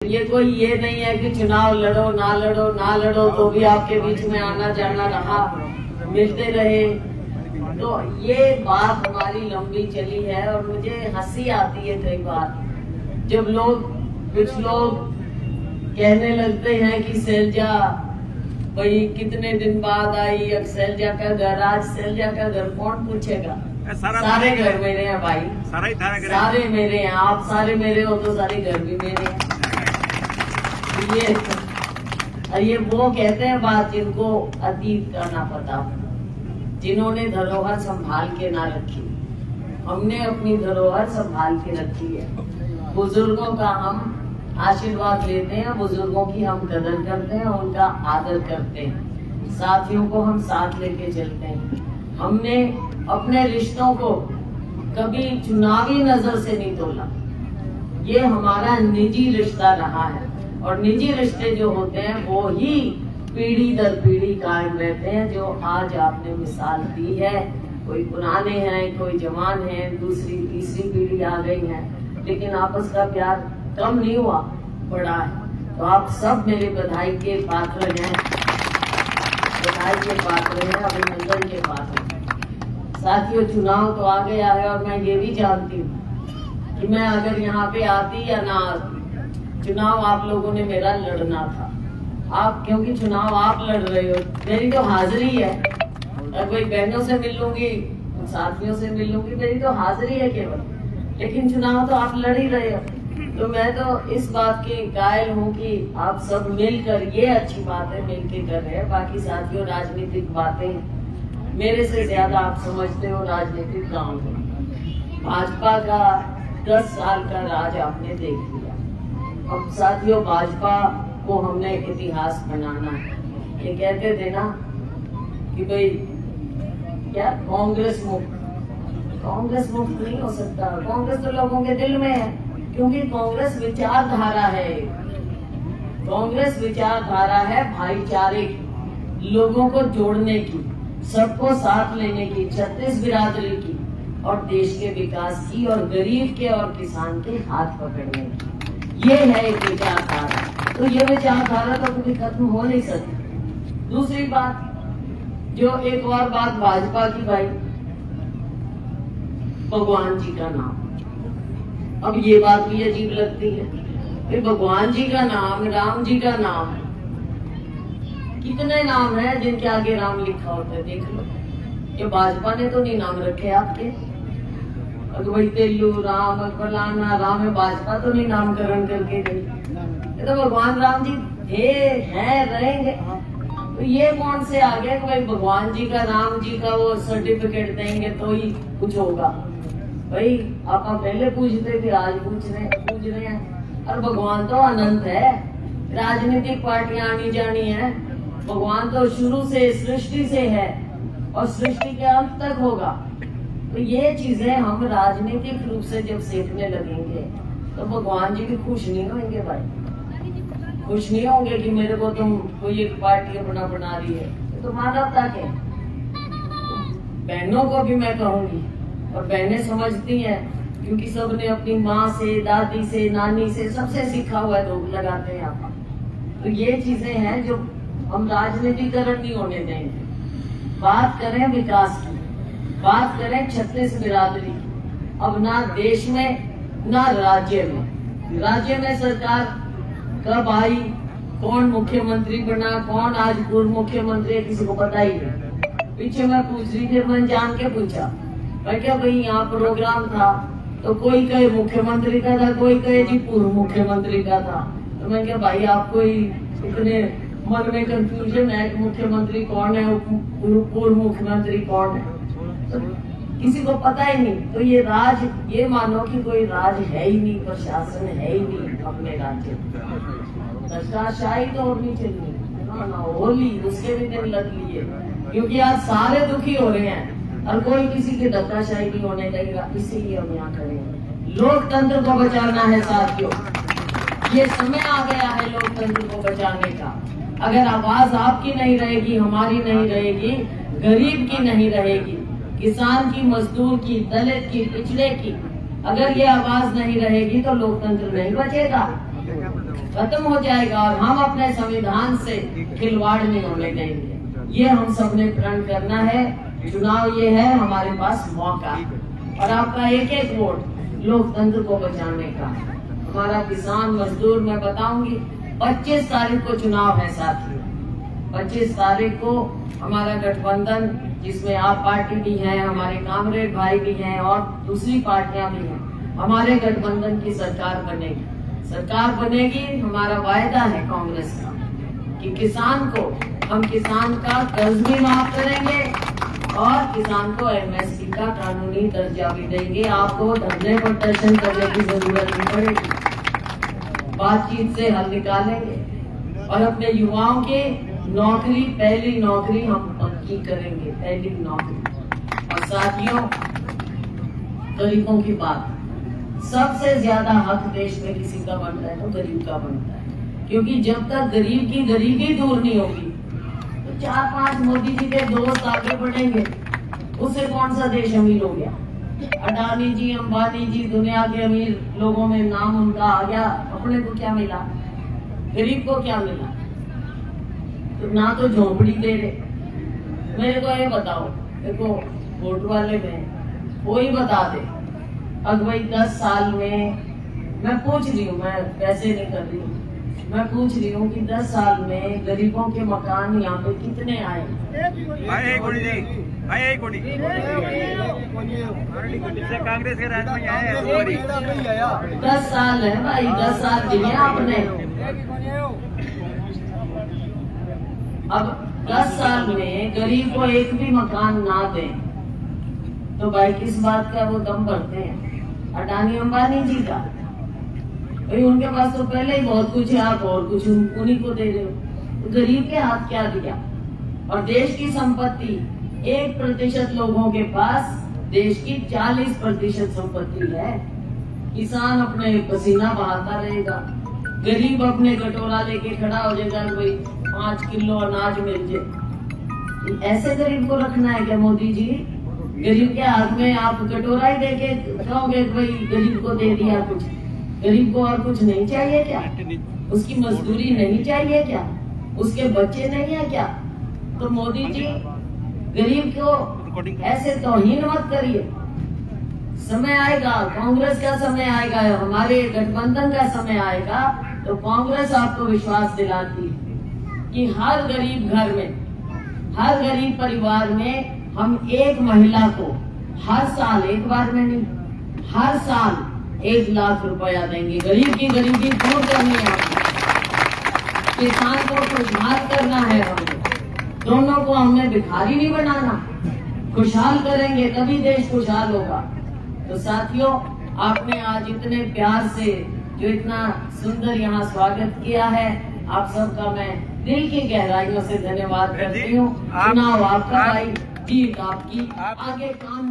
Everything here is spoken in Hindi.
ये कोई ये नहीं है कि चुनाव लड़ो ना लड़ो तो भी आपके बीच में आना जाना रहा, मिलते रहे। तो ये बात हमारी लंबी चली है और मुझे हंसी आती है कई बार जब कुछ लोग कहने लगते हैं कि शैलजा भाई कितने दिन बाद आई, अब शैलजा का घर, आज शैलजा का घर कौन पूछेगा? सारे घर मेरे हैं भाई, सारे मेरे हैं। आप सारे मेरे हो तो सारे घर भी मेरे हैं। ये वो कहते हैं बात जिनको अतीत का ना पता, जिन्होंने धरोहर संभाल के ना रखी। हमने अपनी धरोहर संभाल के रखी है। बुजुर्गों का हम आशीर्वाद लेते हैं, बुजुर्गों की हम कदर करते हैं, उनका आदर करते हैं, साथियों को हम साथ लेके चलते हैं। हमने अपने रिश्तों को कभी चुनावी नजर से नहीं तोला। ये हमारा निजी रिश्ता रहा है और निजी रिश्ते जो होते हैं वो ही पीढ़ी दर पीढ़ी कायम रहते हैं। जो आज आपने मिसाल दी है, कोई पुराने हैं, कोई जवान हैं, दूसरी तीसरी पीढ़ी आ गई है, लेकिन आपस का प्यार कम नहीं हुआ, बड़ा है। तो आप सब मेरे बधाई के पात्र हैं, बधाई के पात्र हैं, अभिनंदन के पात्र हैं। साथियों, चुनाव तो आ गया है और मैं ये भी जानती हूँ कि मैं अगर यहाँ पे आती या ना आती, चुनाव आप लोगों ने मेरा लड़ना था। आप क्योंकि चुनाव आप लड़ रहे हो, मेरी तो हाजिरी है। और कोई बहनों से मिल लूंगी, साथियों से मिल लूंगी, मेरी तो हाजिरी है केवल, लेकिन चुनाव तो आप लड़ ही रहे हो। तो मैं तो इस बात की कायल हूँ कि आप सब मिलकर, ये अच्छी बात है मिलकर कर रहे हैं। बाकी साथियों, राजनीतिक बातें मेरे से ज्यादा आप समझते हो राजनीतिक काम को। भाजपा का 10 साल का राज आपने देख लिया। अब साथियों, भाजपा को हमने इतिहास बनाना है। ये कहते थे ना कि भाई क्या कांग्रेस मुक्त नहीं हो सकता। कांग्रेस तो लोगों के दिल में है, क्योंकि कांग्रेस विचारधारा है। कांग्रेस विचारधारा है भाईचारे की, लोगों को जोड़ने की, सबको साथ लेने की, 36 बिरादरी की और देश के विकास की और गरीब के और किसान के हाथ पकड़ने की। ये है एक विचारधारा। तो ये विचारधारा तो कभी खत्म हो नहीं सकती। दूसरी बात, जो एक और बात भाजपा की भाई, भगवान जी का नाम। अब ये बात भी अजीब लगती है कि भगवान जी का नाम, राम जी का नाम, कितने नाम है जिनके आगे राम लिखा होता है, देख लो। ये भाजपा ने तो नहीं नाम रखे आपके, भाई तेलू राम, फलाना राम है, भाजपा तो नहीं नामकरण करके गई। ये तो भगवान राम जी थे, हैं, रहेंगे। तो ये कौन से आ गए कि भाई भगवान जी का, राम जी का वो सर्टिफिकेट देंगे तो ही कुछ होगा? भाई आप पहले पूछते थे, आज पूछ रहे हैं। और भगवान तो अनंत है, राजनीतिक पार्टियां आनी जानी है। भगवान तो शुरू से सृष्टि से है और सृष्टि के अंत तक होगा। तो ये चीजें हम राजनीतिक रूप से जब सीखने लगेंगे तो भगवान जी भी खुश नहीं होंगे भाई, खुश नहीं होंगे कि मेरे को तुम कोई एक पार्टी बना रही है। तो मानवता के बहनों को भी मैं कहूंगी, और बहनें समझती हैं क्योंकि सबने अपनी माँ से, दादी से, नानी से, सबसे सीखा हुआ है, धूप लगाते हैं आप। तो ये चीजें हैं जो हम राजनीतिकरण नहीं होने देंगे। बात करें विकास की, बात करें 36 बिरादरी की। अब ना देश में ना राज्य में सरकार कब आई, कौन मुख्यमंत्री बना, कौन आज पूर्व मुख्यमंत्री है, किसी को पता ही नहीं। पीछे मैं पूछ रही थी, मैं जान के पूछा, मैं क्या भाई यहाँ प्रोग्राम था तो कोई कहे मुख्यमंत्री का था, कोई कहे जी पूर्व मुख्यमंत्री का था। तो मैं क्या भाई, आपको इतने मन में कंफ्यूजन है कि मुख्यमंत्री कौन है, पूर्व मुख्यमंत्री कौन है, तो किसी को पता ही नहीं। तो ये राज, ये मानो कि कोई राज है ही नहीं, प्रशासन है ही नहीं अपने राज्य। दशाशाही तो और नहीं चलनी, होली उसके भी दिन लग लिए, क्योंकि आज सारे दुखी हो रहे हैं और कोई किसी की धक्काशाही नहीं होने देगा। इसीलिए हम यहाँ खड़े हैं। लोकतंत्र को बचाना है साथियों, ये समय आ गया है लोकतंत्र को बचाने का। अगर आवाज आपकी नहीं रहेगी, हमारी नहीं रहेगी, गरीब की नहीं रहेगी, किसान की, मजदूर की, दलित की, पिछड़े की, अगर ये आवाज नहीं रहेगी तो लोकतंत्र नहीं बचेगा। खत्म हो जाएगा और हम अपने संविधान से खिलवाड़ नहीं होने देंगे। ये हम सब ने प्रण करना है। चुनाव ये है हमारे पास मौका, और आपका एक एक वोट लोकतंत्र को बचाने का। हमारा किसान मजदूर, मैं बताऊंगी 25 तारीख को चुनाव है साथियों। 25 तारीख को हमारा गठबंधन, जिसमें आप पार्टी भी है, हमारे कामरेड भाई भी हैं और दूसरी पार्टियां भी हैं, हमारे गठबंधन की सरकार बनेगी। सरकार बनेगी, हमारा वायदा है कांग्रेस का कि किसान को, हम किसान का कर्ज भी माफ करेंगे और किसान को एमएसपी का कानूनी दर्जा भी देंगे। आपको धरने प्रदर्शन करने की जरूरत नहीं पड़ेगी, बातचीत से हल निकालेंगे और अपने युवाओं के नौकरी, पहली नौकरी हम पक्की करेंगे, पहली नौकरी। और साथियों, गरीबों की बात, सबसे ज्यादा हक देश में किसी का बनता है तो गरीब का बनता है, क्योंकि जब तक गरीब की गरीबी दूर नहीं होगी तो 4-5 मोदी जी के दोस्त आगे बढ़ेंगे, उससे कौन सा देश अमीर हो गया। अडानी जी, अंबानी जी, दुनिया के अमीर लोगों में नाम उनका आ गया, अपने को क्या मिला, गरीब को क्या मिला? तो ना तो झोंपड़ी दे रहे। मेरे को ये बताओ, देखो वोट वाले में कोई बता दे, अब भाई 10 साल में, मैं पूछ रही हूँ, मैं वैसे नहीं कर रही हूँ, मैं पूछ रही हूँ कि 10 साल में गरीबों के मकान यहाँ पे कितने आए? कांग्रेस के राज में आए 10 साल है भाई, 10 साल दिए आपने। अब 10 साल में गरीब को एक भी मकान ना दें तो भाई किस बात का वो दम भरते हैं? अडानी अंबानी जी का भाई, उनके पास तो पहले ही बहुत कुछ है, आप और कुछ उन्हीं को दे रहे हो। तो गरीब के हाथ क्या दिया? और देश की संपत्ति 1% लोगों के पास देश की 40% संपत्ति है। किसान अपने पसीना बहाता रहेगा, गरीब अपने कटोरा लेके खड़ा हो जाएगा, कोई 5 किलो अनाज मिल जाए। ऐसे गरीब को रखना है क्या मोदी जी? गरीब के हाथ में आप कटोरा ही देके कहोगे भाई गरीब को दे दिया कुछ? गरीब को और कुछ नहीं चाहिए क्या? उसकी मजदूरी नहीं चाहिए क्या? उसके बच्चे नहीं है क्या? तो मोदी जी गरीब को ऐसे तौहीन मत करिए। समय आएगा, कांग्रेस का समय आएगा, हमारे गठबंधन का समय आएगा, तो कांग्रेस आपको विश्वास दिलाती है कि हर गरीब घर में, हर गरीब परिवार में हम एक महिला को हर साल, एक बार में नहीं, हर साल 1 लाख रुपया देंगे। गरीब की गरीबी दूर करनी है, किसान को खुशहाल करना है, हमें दोनों को हमने भिखारी नहीं बनाना, खुशहाल करेंगे तभी देश खुशहाल होगा। तो साथियों, आपने आज इतने प्यार से जो इतना सुंदर यहाँ स्वागत किया है, आप सबका मैं दिल की गहराइयों से धन्यवाद करती हूँ। चुनाव आपका भाई, जीत आपकी, आगे काम